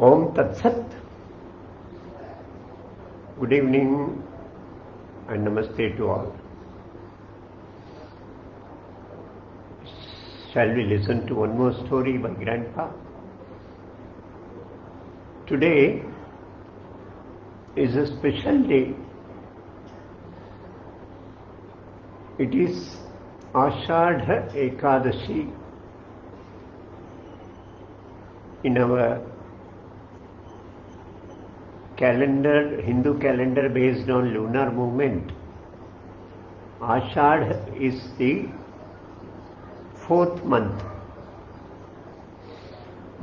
Om Tat Sat. Good evening and namaste to all. Shall we listen to one more story by Grandpa? Today is a special day. It is Ashadha Ekadashi. In our calendar, Hindu calendar based on lunar movement, Ashadha is the fourth month.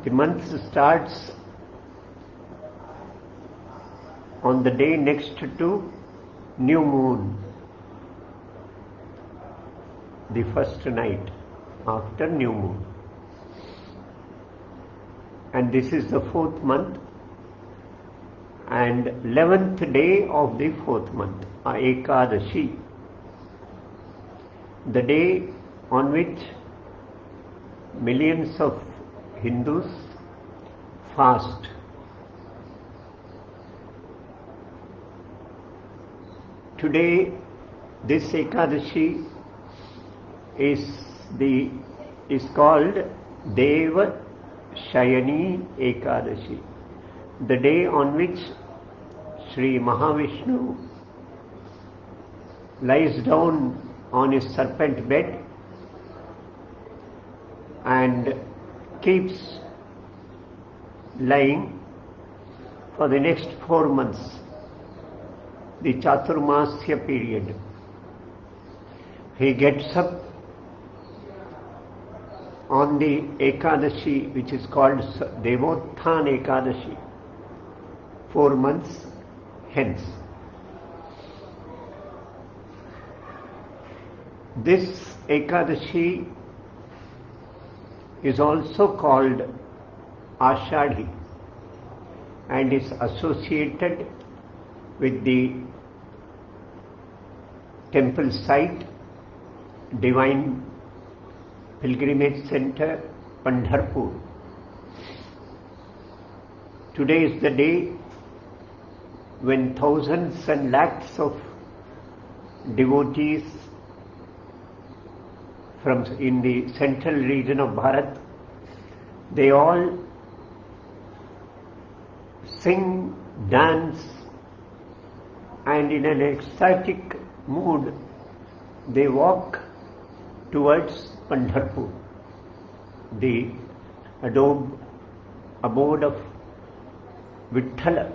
The month starts on the day next to new moon, the first night after new moon. And this is the fourth month and 11th day of the fourth month, Ekadashi, the day on which millions of Hindus fast. Today, this Ekadashi is called Deva Shayani Ekadashi, the day on which Sri Mahavishnu lies down on his serpent bed and keeps lying for the next 4 months, the Chaturmasya period. He gets up on the Ekadashi, which is called Devothan Ekadashi, 4 months hence. This Ekadashi is also called Ashadhi and is associated with the temple site, divine pilgrimage center, Pandharpur. Today is the day when thousands and lakhs of devotees from in the central region of Bharat, they all sing, dance, and in an ecstatic mood they walk towards Pandharpur, the abode of Vithala.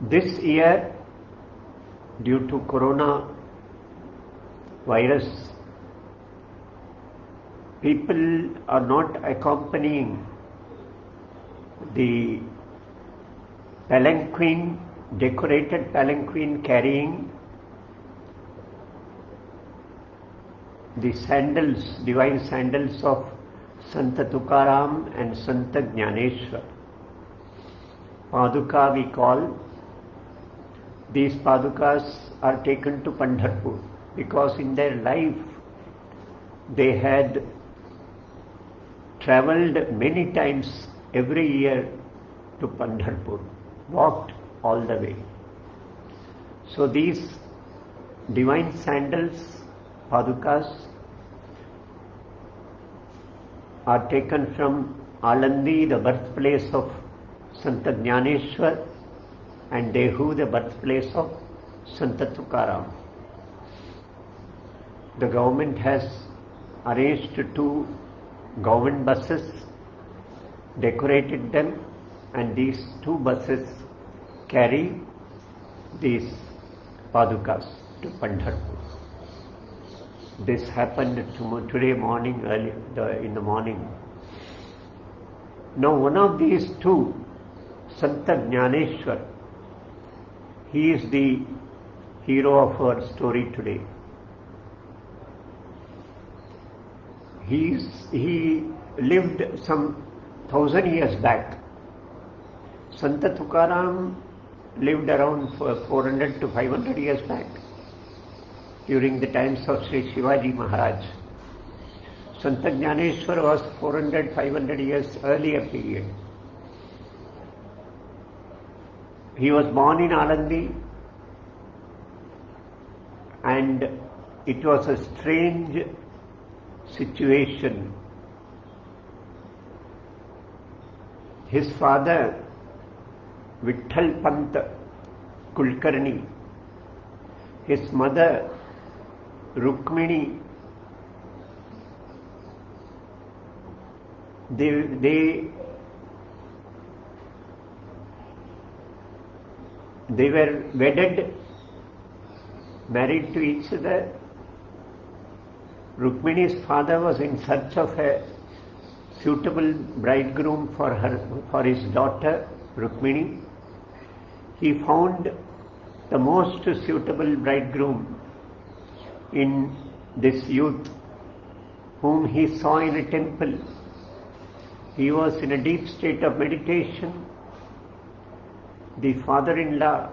This year, due to corona virus, people are not accompanying the palanquin, decorated palanquin carrying the sandals, divine sandals of Santa Tukaram and Santa Jnaneshwar. Paduka we call. These Padukas are taken to Pandharpur because in their life they had travelled many times every year to Pandharpur, walked all the way. So these divine sandals, Padukas, are taken from Alandi, the birthplace of Santa Jnaneshwar, and Dehu, the birthplace of Santa Tukaram. The government has arranged 2 government buses, decorated them, and these 2 buses carry these Padukas to Pandharpur. This happened today morning, early in the morning. Now one of these 2, Santa Jnaneshwar, he is the hero of our story today. He lived some 1000 years back. Santa Tukaram lived around 400 to 500 years back, during the times of Sri Shivaji Maharaj. Santa Jnaneshwar was 400-500 years earlier period. He was born in Alandi, and it was a strange situation. His father, Vitthal Pant Kulkarni, his mother, Rukmini, they were wedded, married to each other. Rukmini's father was in search of a suitable bridegroom for his daughter Rukmini. He found the most suitable bridegroom in this youth whom he saw in a temple. He was in a deep state of meditation. The father-in-law,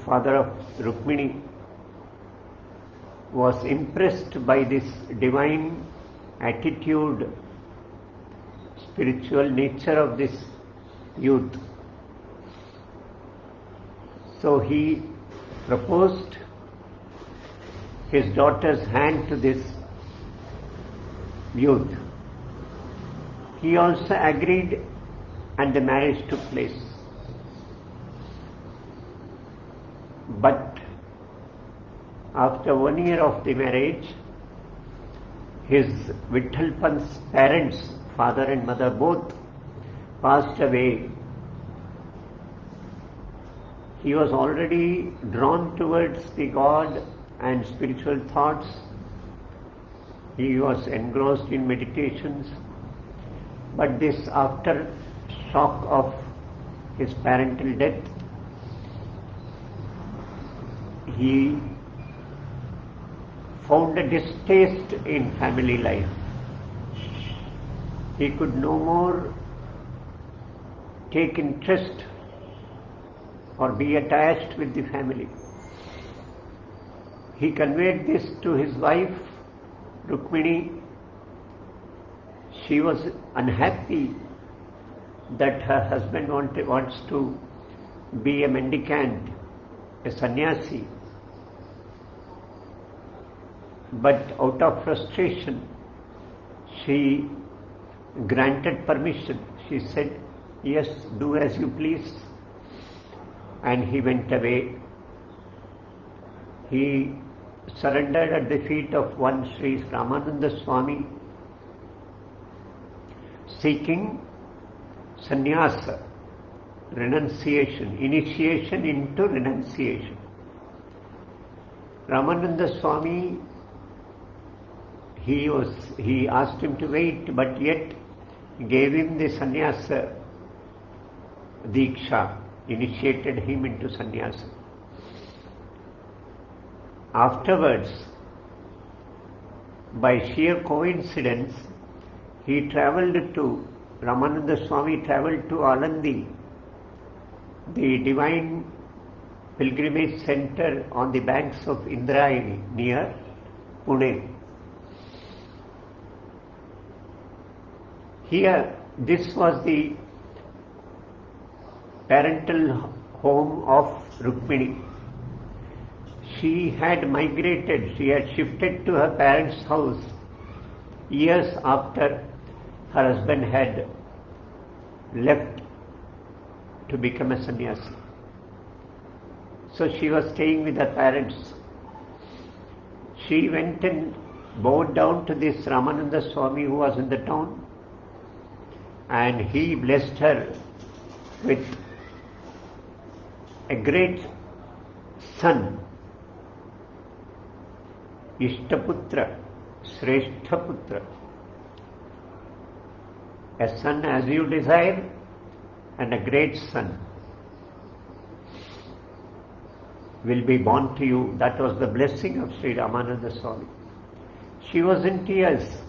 father of Rukmini, was impressed by this divine attitude, spiritual nature of this youth. So he proposed his daughter's hand to this youth. He also agreed, and the marriage took place. But after 1 year of the marriage, his Vitthal Pant's parents, father and mother both, passed away. He was already drawn towards the God and spiritual thoughts. He was engrossed in meditations. But this after shock of his parental death, he found a distaste in family life. He could no more take interest or be attached with the family. He conveyed this to his wife, Rukmini. She was unhappy that her husband wants to be a mendicant, a sannyasi. But out of frustration, she granted permission. She said, "Yes, do as you please." And he went away. He surrendered at the feet of one Sri Ramananda Swami, seeking sannyasa, renunciation, initiation into renunciation. Ramananda Swami, he asked him to wait, but yet gave him the sannyasa diksha, initiated him into sannyasa. Afterwards, by sheer coincidence, Ramananda Swami travelled to Alandi, the divine pilgrimage center on the banks of Indrayani near Pune. Here, this was the parental home of Rukmini. She had migrated, she had shifted to her parents' house years after her husband had left to become a sannyasi. So she was staying with her parents. She went and bowed down to this Ramananda Swami who was in the town, and he blessed her with a great son, Ishtaputra, Shreshtaputra. A son as you desire, and a great son will be born to you. That was the blessing of Sri Ramananda Swami. She was in tears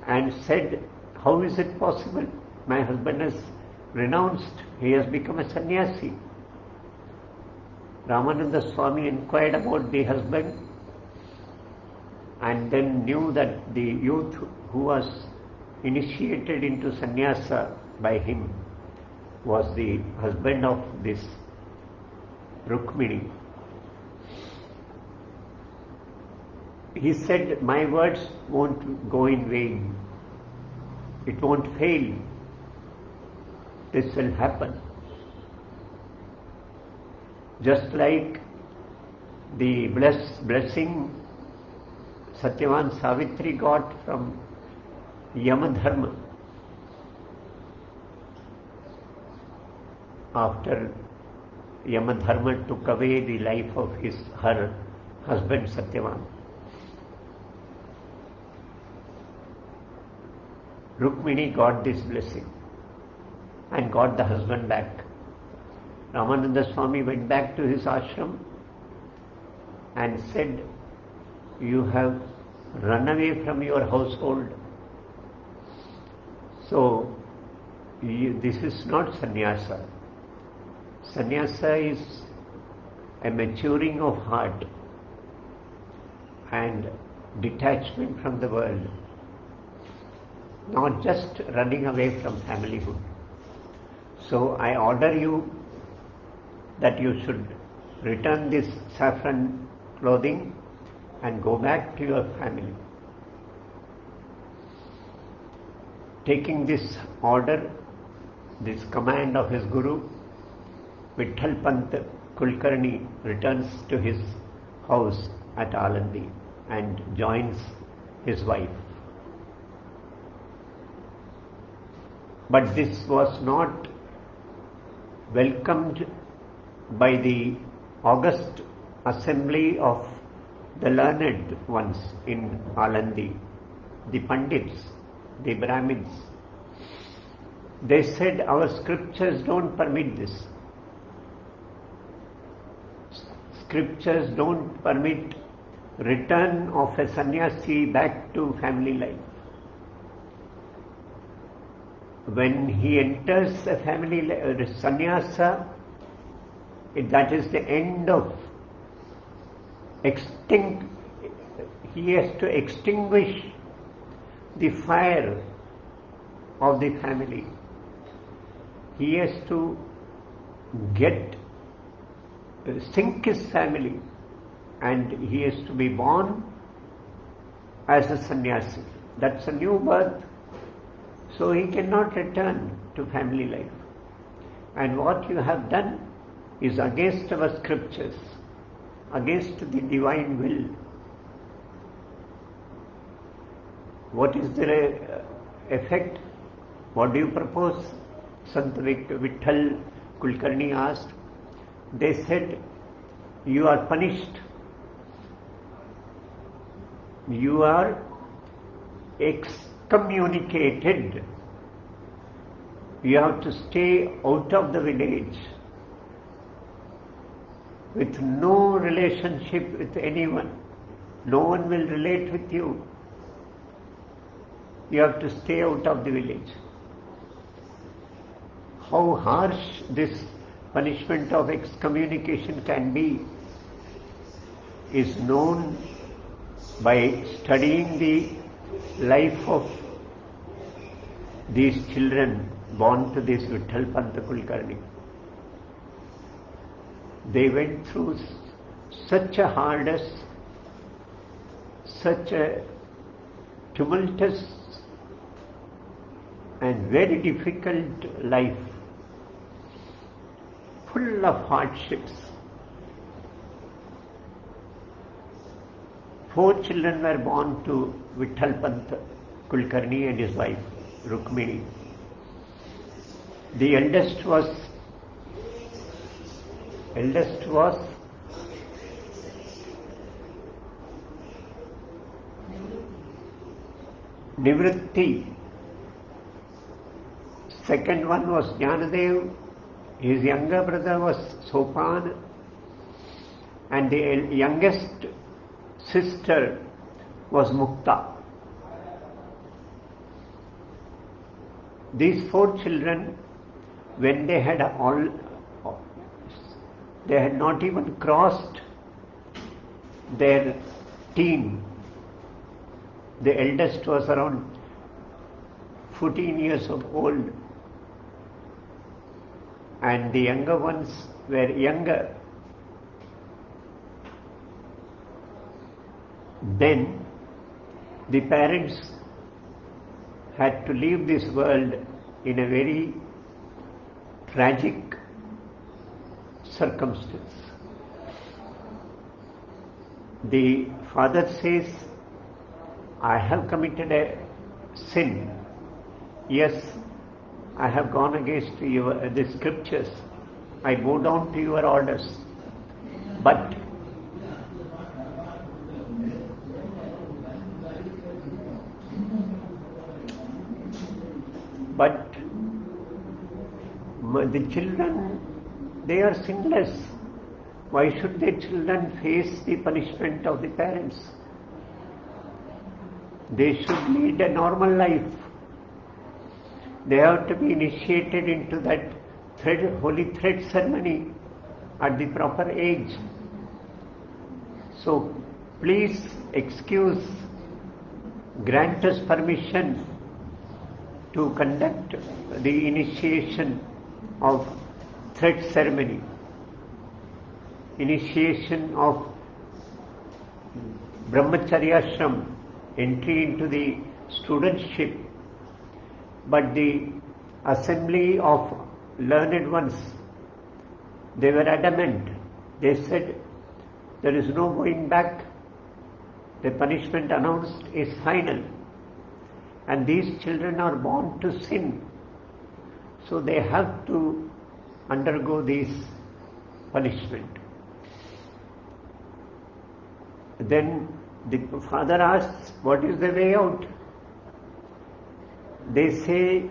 and said, "How is it possible? My husband has renounced, he has become a sannyasi." Ramananda Swami inquired about the husband. and then knew that the youth who was initiated into sannyasa by him was the husband of this Rukmini. He said, my words won't go in vain. It won't fail. This will happen. Just like the blessing Satyavan Savitri got from Yamadharma after Yamadharma took away the life of her husband Satyavan. Rukmini got this blessing and got the husband back. Ramananda Swami went back to his ashram and said, you have run away from your household. So, this is not sannyasa. Sannyasa is a maturing of heart and detachment from the world, not just running away from familyhood. So I order you that you should return this saffron clothing and go back to your family. Taking this order, this command of his Guru, Vitthal Pant Kulkarni returns to his house at Alandi and joins his wife. But this was not welcomed by the august assembly of the learned ones in Alandi, the Pandits, the Brahmins. They said, our scriptures don't permit this. Scriptures don't permit return of a sannyasi back to family life. When he enters a family sannyasa, that is the end of he has to extinguish the fire of the family. He has to sink his family, and he has to be born as a sannyasi. That's a new birth. So he cannot return to family life. And what you have done is against our scriptures, against the divine will. What is the effect? What do you propose? Sant Vitthal Kulkarni asked. They said, you are punished. You are excommunicated. You have to stay out of the village with no relationship with anyone. No one will relate with you. You have to stay out of the village. How harsh this punishment of excommunication can be is known by studying the life of these children born to this Vitthal Pant Kulkarni. They went through such a hardness, such a tumultuous and very difficult life, full of hardships. 4 children were born to Vitthal Pant Kulkarni and his wife, Rukmini. The eldest was Nivritti. Second one was Jnanadev. His younger brother was Sopan, and the youngest sister was Mukta. These 4 children, when they had not even crossed their teen, The eldest was around 14 years old, and the younger ones were younger. Then the parents had to leave this world in a very tragic circumstance. The father says, I have committed a sin. Yes, I have gone against the scriptures. I bow down to your orders. But the children, they are sinless. Why should the children face the punishment of the parents? They should lead a normal life. They have to be initiated into that holy thread ceremony at the proper age. So please grant us permission to conduct the initiation of thread ceremony, initiation of Brahmacharya Ashram, entry into the studentship. But the assembly of learned ones, they were adamant. They said, there is no going back. The punishment announced is final. And these children are born to sin. So they have to undergo this punishment. Then the father asks, what is the way out? They say,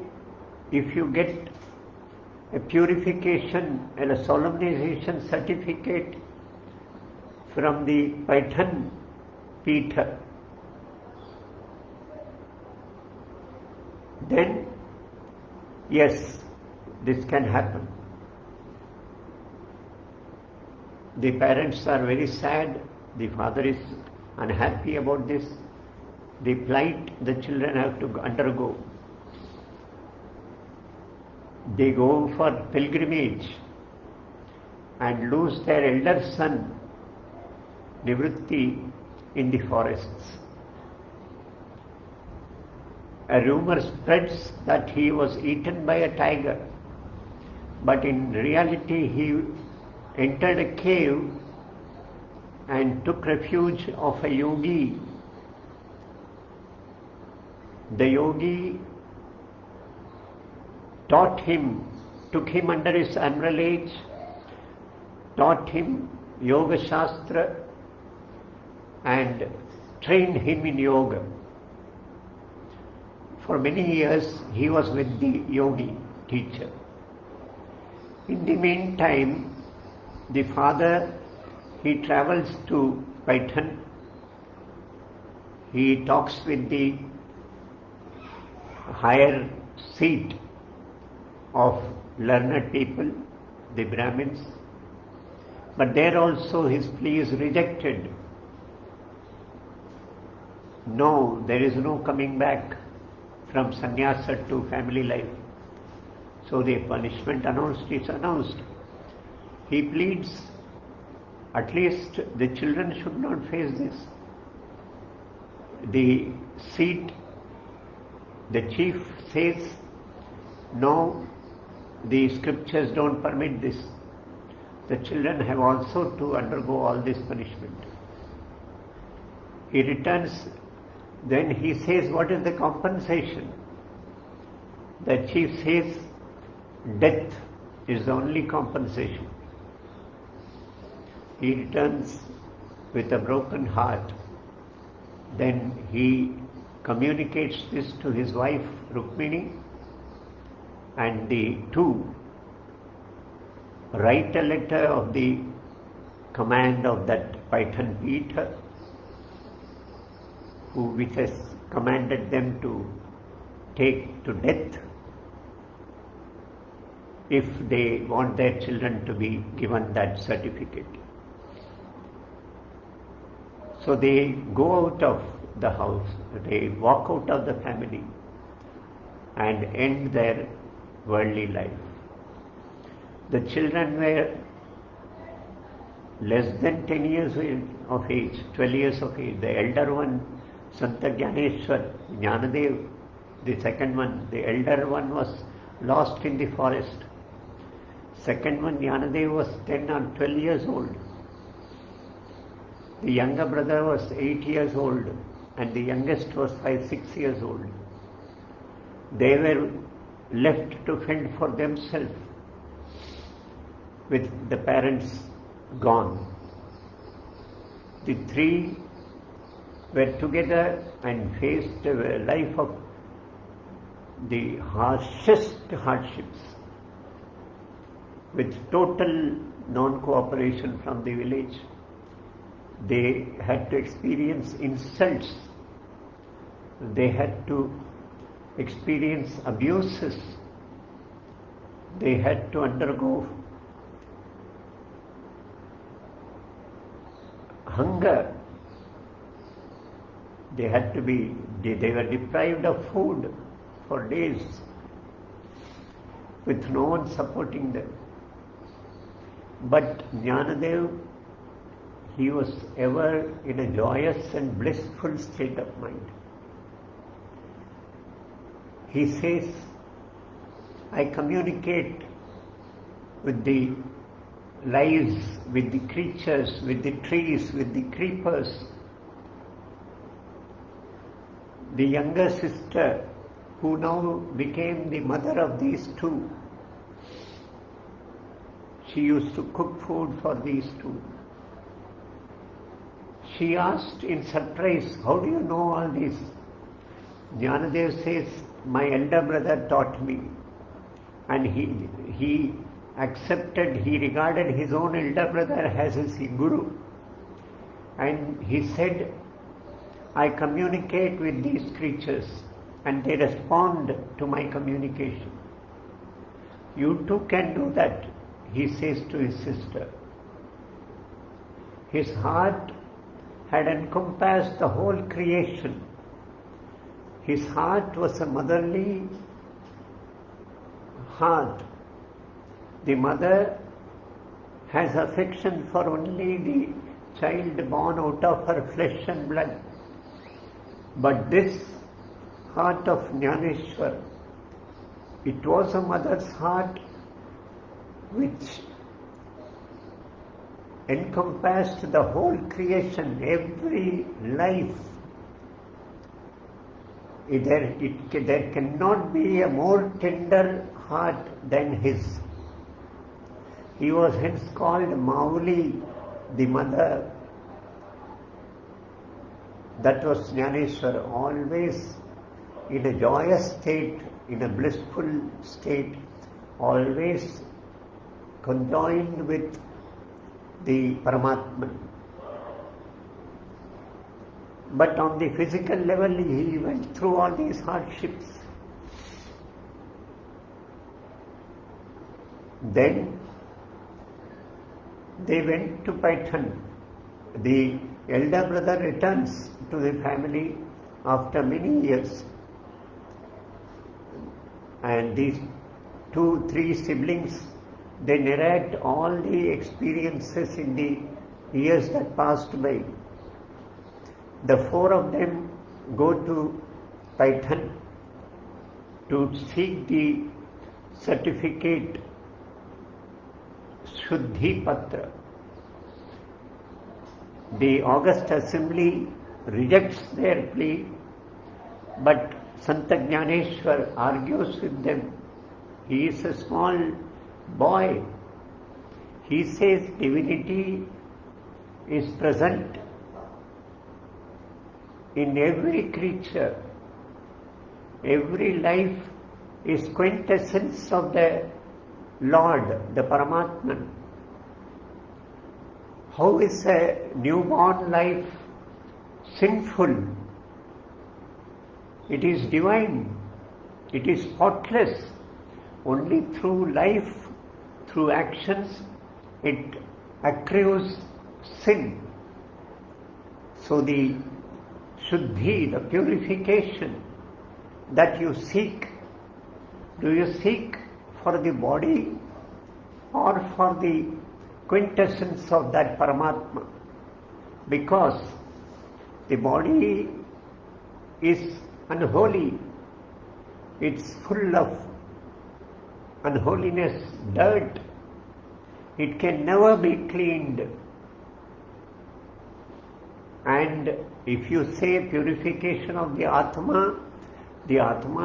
if you get a purification and a solemnization certificate from the Paithan Peetha, then yes, this can happen. The parents are very sad. The father is unhappy about this. The plight the children have to undergo. They go for pilgrimage and lose their elder son, Nivritti, in the forests. A rumor spreads that he was eaten by a tiger, but in reality he entered a cave and took refuge of a yogi. The yogi taught him, took him under his umbrage, taught him Yoga Shastra and trained him in yoga. For many years he was with the yogi teacher. In the meantime, the father, he travels to Paithan. He talks with the higher seat of learned people, the Brahmins. But there also his plea is rejected. No, there is no coming back from sannyasa to family life. So the punishment announced is announced. He pleads, at least the children should not face this. The seat, the chief says, no, the scriptures don't permit this. The children have also to undergo all this punishment. He returns, then he says, what is the compensation? The chief says, death is the only compensation. He returns with a broken heart. Then he communicates this to his wife Rukmini, and the two write a letter of the command of that Paithan Peetha, which has commanded them to take to death if they want their children to be given that certificate. So they go out of the house. They walk out of the family and end their worldly life. The children were less than 10 years of age, 12 years of age. The elder one, Santa Gyaneshwar, Jnanadev, the second one, the elder one was lost in the forest. Second one, Jnanadev, was 10 or 12 years old. The younger brother was 8 years old and the youngest was 5-6 years old. They were left to fend for themselves with the parents gone. The three were together and faced a life of the harshest hardships with total non-cooperation from the village. They had to experience insults. They had to experience abuses. They had to undergo hunger. They were deprived of food for days with no one supporting them. But Jnanadev, he was ever in a joyous and blissful state of mind. He says, I communicate with the lives, with the creatures, with the trees, with the creepers. The younger sister, who now became the mother of these two, she used to cook food for these two. She asked in surprise, how do you know all this? Jnanadev says, my elder brother taught me. And he accepted, he regarded his own elder brother as his guru. And he said, I communicate with these creatures and they respond to my communication. You too can do that, he says to his sister. His heart had encompassed the whole creation. His heart was a motherly heart. The mother has affection for only the child born out of her flesh and blood. But this heart of Jnaneshwar, it was a mother's heart which encompassed the whole creation, every life. There cannot be a more tender heart than his. He was hence called Mauli, the mother. That was Jnaneshwar, always in a joyous state, in a blissful state, always conjoined with the Paramatman. But on the physical level, he went through all these hardships. Then they went to Paithan. The elder brother returns to the family after many years. And these 2-3 siblings, they narrate all the experiences in the years that passed by. The 4 of them go to Paithan to seek the certificate Shuddhi Patra. The August Assembly rejects their plea, but Santa Jnaneshwar argues with them. He is a small boy. He says divinity is present in every creature. Every life is quintessence of the Lord, the Paramatman. How is a newborn life sinful? It is divine. It is spotless. Only through life, through actions, it accrues sin. So the Shuddhi, the purification that you seek, do you seek for the body or for the quintessence of that Paramatma? Because the body is unholy, it's full of unholiness, dirt, it can never be cleaned. And if you say purification of the Atma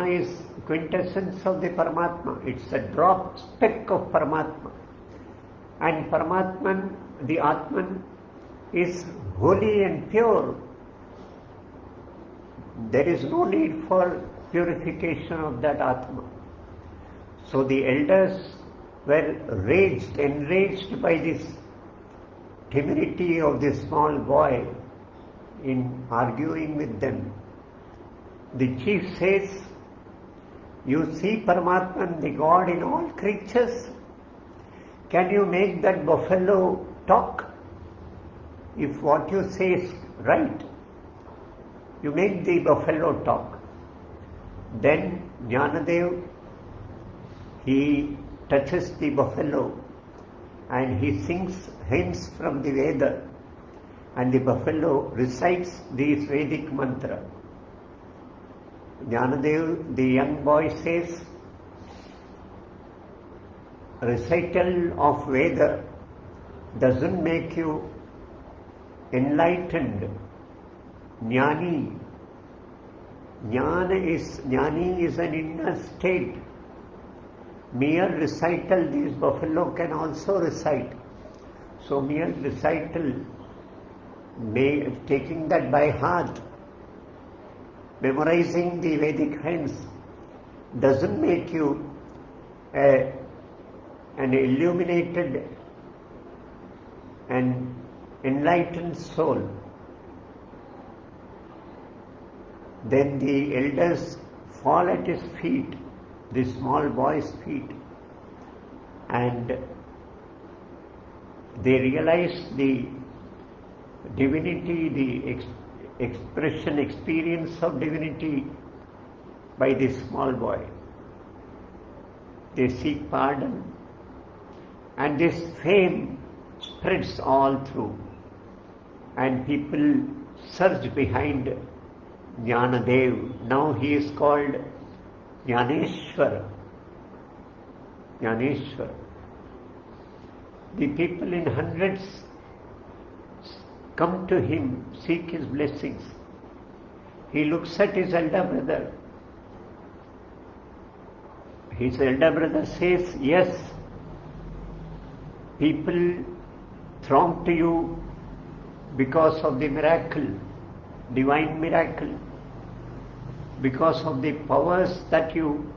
is quintessence of the Paramatma. It's a drop speck of Paramatma. And Paramatman, the Atman, is holy and pure. There is no need for purification of that Atma. So the elders were enraged by this temerity of this small boy in arguing with them. The chief says, you see Paramatman, the God in all creatures. Can you make that buffalo talk? If what you say is right, you make the buffalo talk. Then Jnanadev, he touches the buffalo and he sings hymns from the Veda, and the buffalo recites these Vedic mantra. Jnanadev, the young boy, says, recital of Veda doesn't make you enlightened. Jnani is an inner state. Mere recital, these buffalo can also recite. So mere recital, taking that by heart, memorizing the Vedic hymns, doesn't make you an illuminated and enlightened soul. Then the elders fall at his feet, the small boy's feet, and they realize the divinity, the experience of divinity by this small boy. They seek pardon, and this fame spreads all through, and people surge behind Jnanadev. Now he is called Jnaneshwar. Jnaneshwar. The people in hundreds come to him, seek his blessings. He looks at his elder brother. His elder brother says, yes, people throng to you because of the miracle, divine miracle, because of the powers that you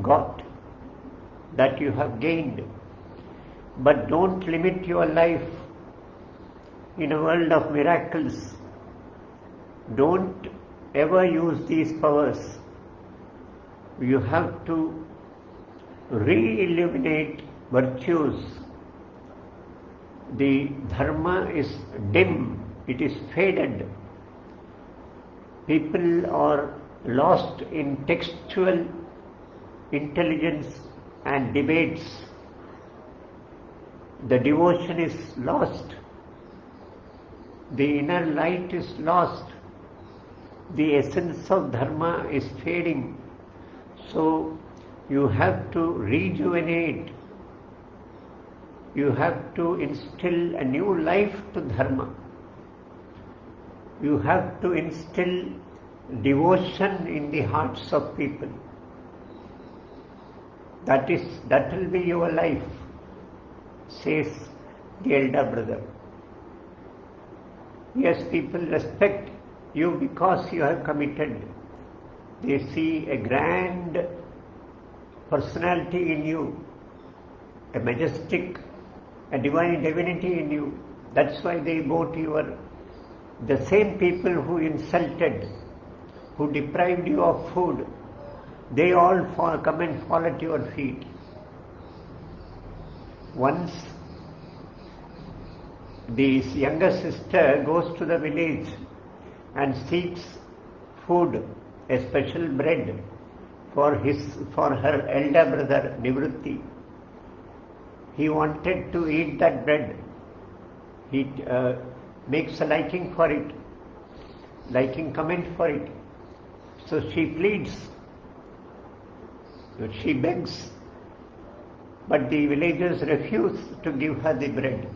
got, that you have gained. But don't limit your life in a world of miracles. Don't ever use these powers. You have to re-illuminate virtues. The dharma is dim, it is faded. People are lost in textual intelligence and debates. The devotion is lost. The inner light is lost. The essence of dharma is fading. So you have to rejuvenate. You have to instill a new life to dharma. You have to instill devotion in the hearts of people. That will be your life, says the elder brother. Yes, people respect you because you have committed. They see a grand personality in you, a majestic, a divine divinity in you. That's why they bow to your. The same people who insulted, who deprived you of food, they all come and fall at your feet. Once the younger sister goes to the village and seeks food, a special bread for her elder brother Nivrutti. He wanted to eat that bread. He makes a liking for it, liking comment for it. So she pleads, she begs, but the villagers refuse to give her the bread.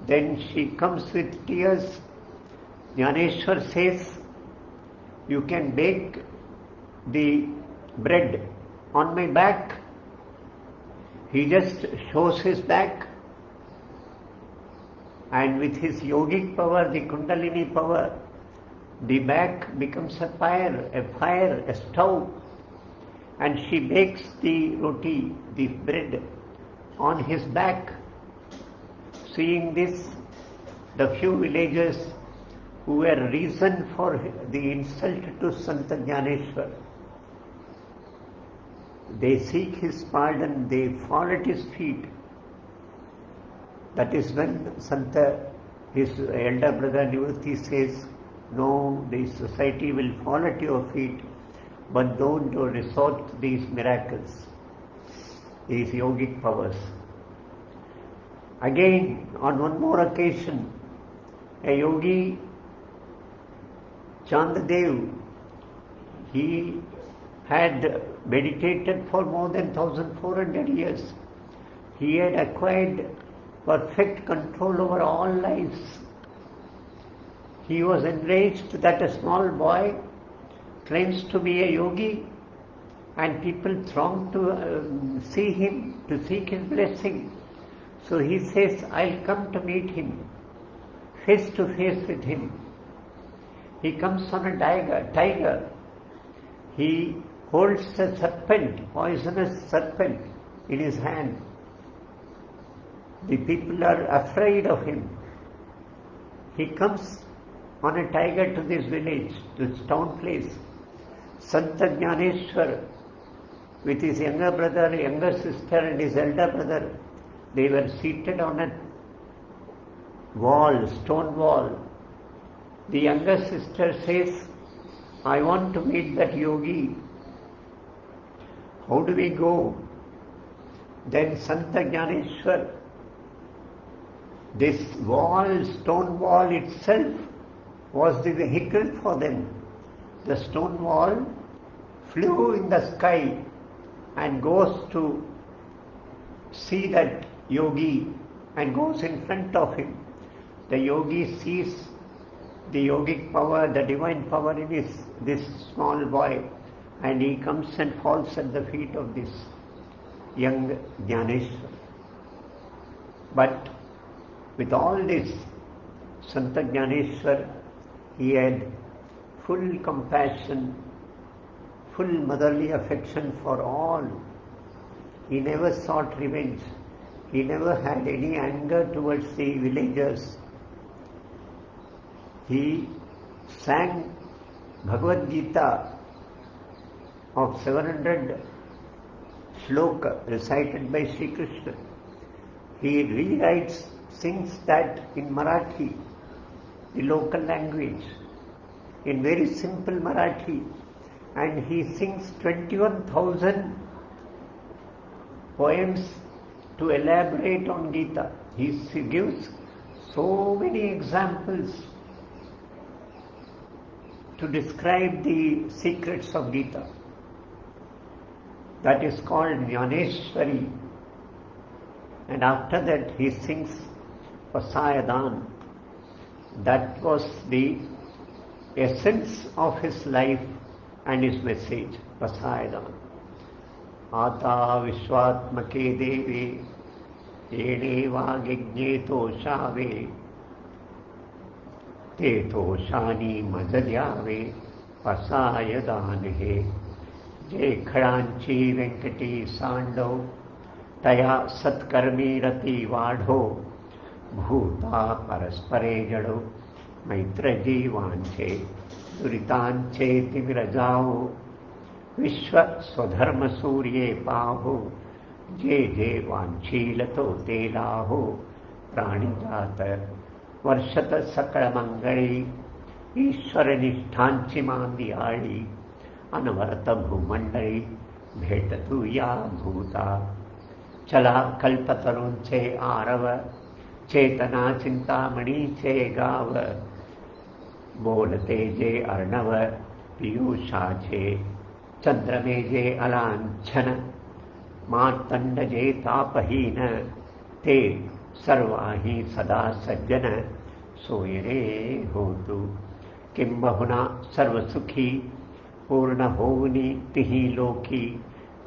Then she comes with tears. Jnaneshwar says, you can bake the bread on my back. He just shows his back, and with his yogic power, the Kundalini power, the back becomes a fire, a stove, and she bakes the roti, the bread, on his back. Seeing this, the few villagers who were reason for the insult to Santa Jnaneshwar, they seek his pardon, they fall at his feet. That is when Santa, his elder brother Nivrutti says, no, the society will fall at your feet, but don't resort to these miracles, these yogic powers. Again, on one more occasion, a yogi, Chandadev, he had meditated for more than 1400 years. He had acquired perfect control over all lives. He was enraged that a small boy claims to be a yogi and people throng to see him, to seek his blessing. So he says, I'll come to meet him, face to face with him. He comes on a tiger. He holds a serpent, poisonous serpent, in his hand. The people are afraid of him. He comes on a tiger to this village, this town place. Santa Jnaneshwar, with his younger brother, younger sister and his elder brother, they were seated on a wall, stone wall. The younger sister says, I want to meet that yogi. How do we go? Then Santa Jnaneshwar, this wall, stone wall itself, was the vehicle for them. The stone wall flew in the sky and goes to see that yogi and goes in front of him. The yogi sees the yogic power, the divine power in this small boy, and he comes and falls at the feet of this young Jnaneshwar. But with all this, Santa Jnaneshwar, he had full compassion, full motherly affection for all. He never sought revenge. He never had any anger towards the villagers. He sang Bhagavad Gita of 700 shloka recited by Sri Krishna. He rewrites, sings that in Marathi, the local language, in very simple Marathi, and he sings 21,000 poems to elaborate on Gita. He gives so many examples to describe the secrets of Gita. That is called Jnaneshwari. And after that he sings Pasayadan. That was the essence of his life and his message, Pasayadan. Ata Vishwatmake Devi Yeneva Gigneto Shave Teto Shani Madhadyave Pasayadan Je Khadanchi Venkati Sando Taya Satkarmi Rati Vadho Bhuta Paraspare Jado Maitra Jivanche Duritanche Tivirajao Vishwa Swadharma Surye Paho Je Vanchilato Telaho Pranijata Varshata Sakala Mangali ईश्वरनिष्ठांची मांदियाळी अनवरत भूमंडळी भेटतू या भूता. चला कल्पतरूंचे आरव, चेतना चिंतामणीचे गाव, बोलते जे अर्णव पियुषाचे, चंद्रमे जे अलांछन, मार्तंड जे तापहीन, ते सर्वाही सदा सज्जन, सोयरे होतु. किंबहुना सर्वसुखी पूर्ण होऊनी तिही लोकी,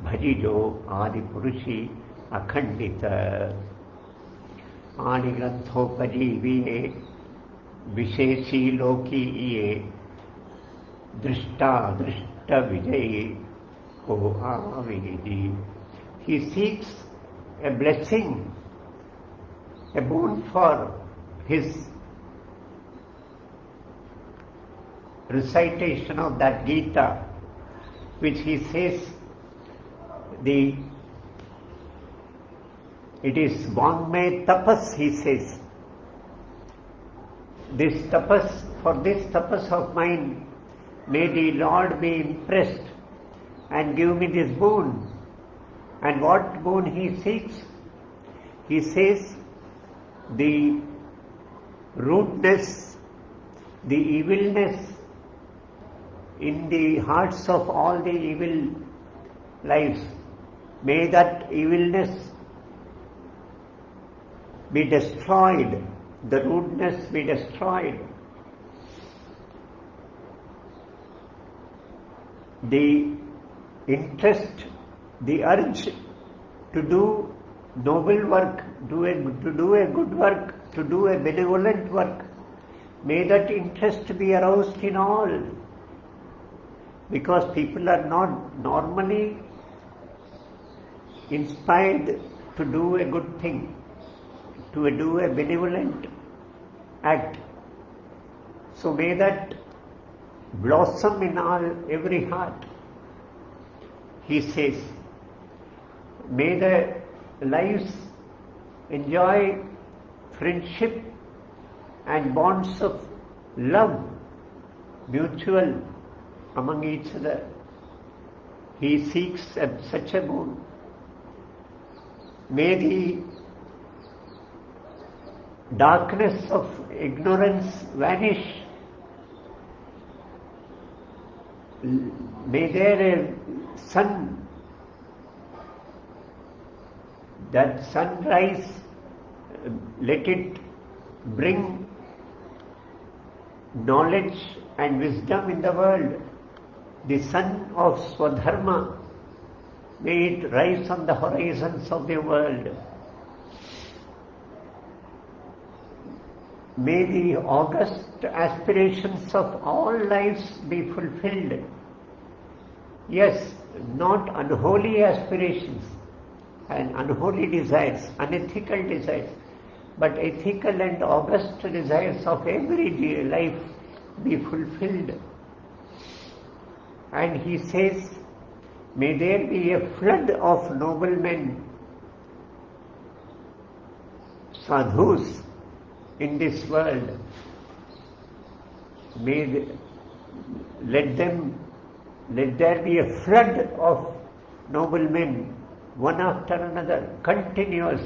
भजिजो आदिपुरुषी अखंडित. आणि ग्रंथोपजीविये विशेषी लोकी ये, दृष्ट विजयी हो आवेदी. He seeks a blessing, a boon for his recitation of that Gita, which he says it is Vangme tapas, he says. This tapas, for this tapas of mine, may the Lord be impressed and give me this boon. And what boon he seeks? He says the rudeness, the evilness in the hearts of all the evil lives, may that evilness be destroyed, the rudeness be destroyed. The interest, the urge to do noble work, to do a good work, to do a benevolent work, may that interest be aroused in all. Because people are not normally inspired to do a good thing, to do a benevolent act. So may that blossom in every heart. He says, may the lives enjoy friendship and bonds of love, mutual among each other. He seeks such a boon. May the darkness of ignorance vanish. May there a sun, that sunrise, let it bring knowledge and wisdom in the world. The sun of Swadharma, may it rise on the horizons of the world. May the august aspirations of all lives be fulfilled. Yes, not unholy aspirations and unholy desires, unethical desires, but ethical and august desires of every life be fulfilled. And he says, may there be a flood of noble men, sadhus, in this world. Let there be a flood of noble men, one after another, continuous.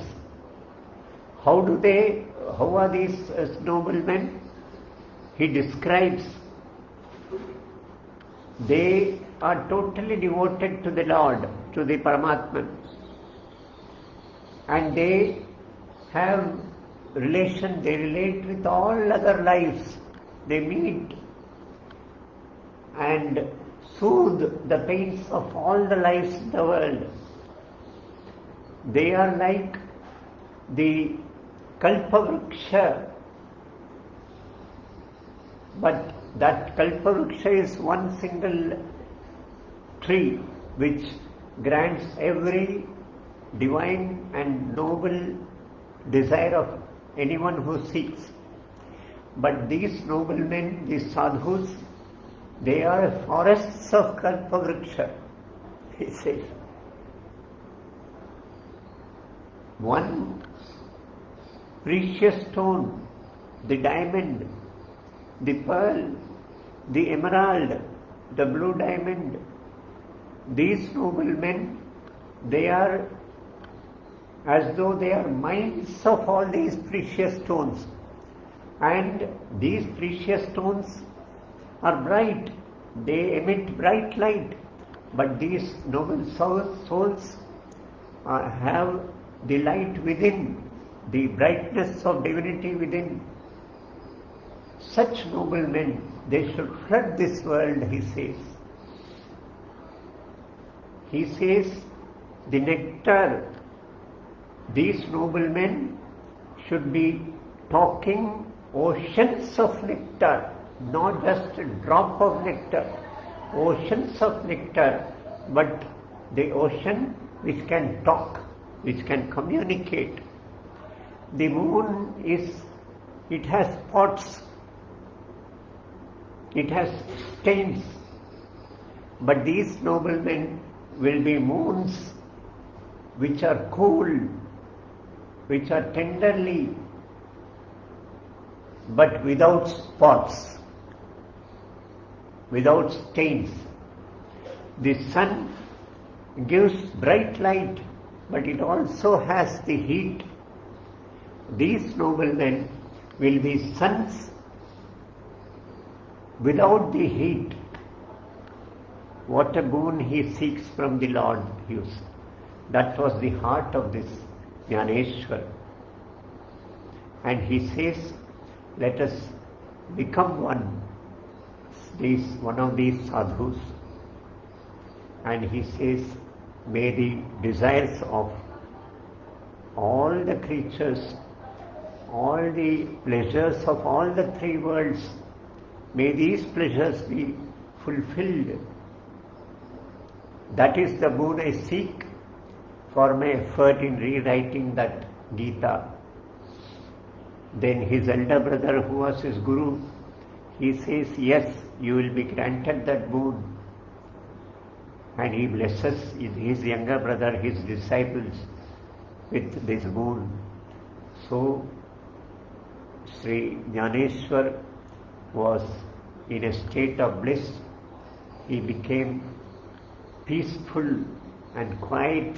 How are these noble men? He describes, they are totally devoted to the Lord, to the Paramatman, and they have relation, they relate with all other lives. They meet and soothe the pains of all the lives in the world. They are like the Kalpavruksha, but that Kalpavruksha is one single tree which grants every divine and noble desire of anyone who seeks. But these noble men, these sadhus, they are forests of Kalpavruksha, he says. One precious stone, the diamond, the pearl, the emerald, the blue diamond. These noblemen, they are as though they are mines of all these precious stones. And these precious stones are bright, they emit bright light. But these noble souls have the light within, the brightness of divinity within. Such noble men, they should flood this world, he says. He says, the nectar, these noble men should be talking oceans of nectar, not just a drop of nectar, oceans of nectar, but the ocean which can talk, which can communicate. The moon it has spots, it has stains, but these noblemen will be moons which are cool, which are tenderly, but without spots, without stains. The sun gives bright light, but it also has the heat. These noblemen will be suns without the heat. What a boon he seeks from the Lord. That was the heart of this Jnaneshwar. And he says, let us become one of these sadhus. And he says, may the desires of all the creatures, all the pleasures of all the three worlds, may these pleasures be fulfilled. That is the boon I seek for my effort in rewriting that Gita. Then his elder brother, who was his guru, he says, yes, you will be granted that boon. And he blesses his younger brother, his disciples, with this boon. So, Sri Jnaneshwar was in a state of bliss. He became peaceful and quiet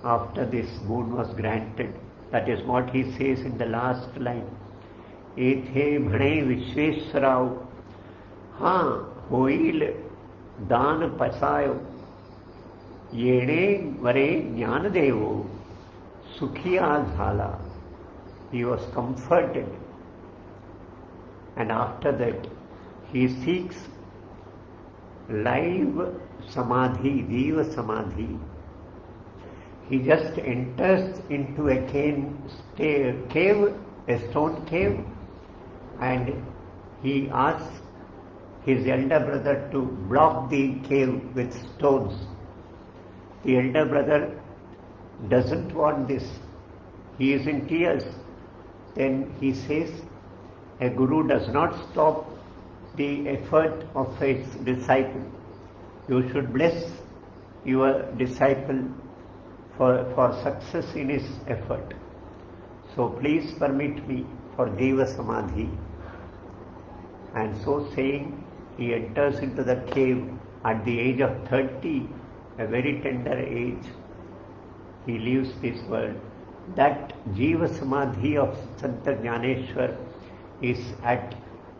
after this boon was granted. That is what he says in the last line. Ethe bhane Vishveshwarao, ha hoil dan pasayo, yene vare jnanadevo, sukhiya jhala. He was comforted. And after that, he seeks live samadhi, diva samadhi. He just enters into a cave, a stone cave, and he asks his elder brother to block the cave with stones. The elder brother doesn't want this. He is in tears. Then he says, a guru does not stop the effort of his disciple. You should bless your disciple for success in his effort. So please permit me for Deva Samadhi. And so saying, he enters into the cave at the age of 30, a very tender age. He leaves this world. That Jiva Samadhi of Santa Jnaneshwar is at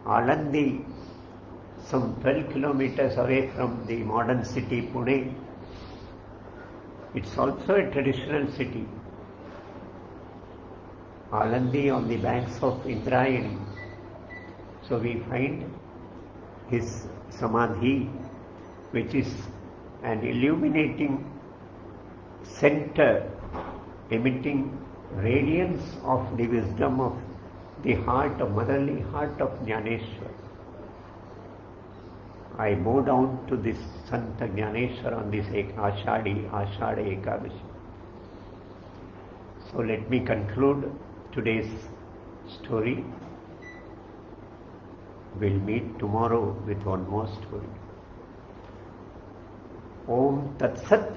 Alandi, some 12 kilometers away from the modern city Pune. It's also a traditional city. Alandi on the banks of Indrayani. So we find his Samadhi, which is an illuminating center emitting radiance of the wisdom of the heart, of motherly heart of Jnaneshwar. I bow down to this Santa Jnaneshwar on this Ashadha Ekadashi. So let me conclude today's story. We'll meet tomorrow with one more story. Om Tat Sat.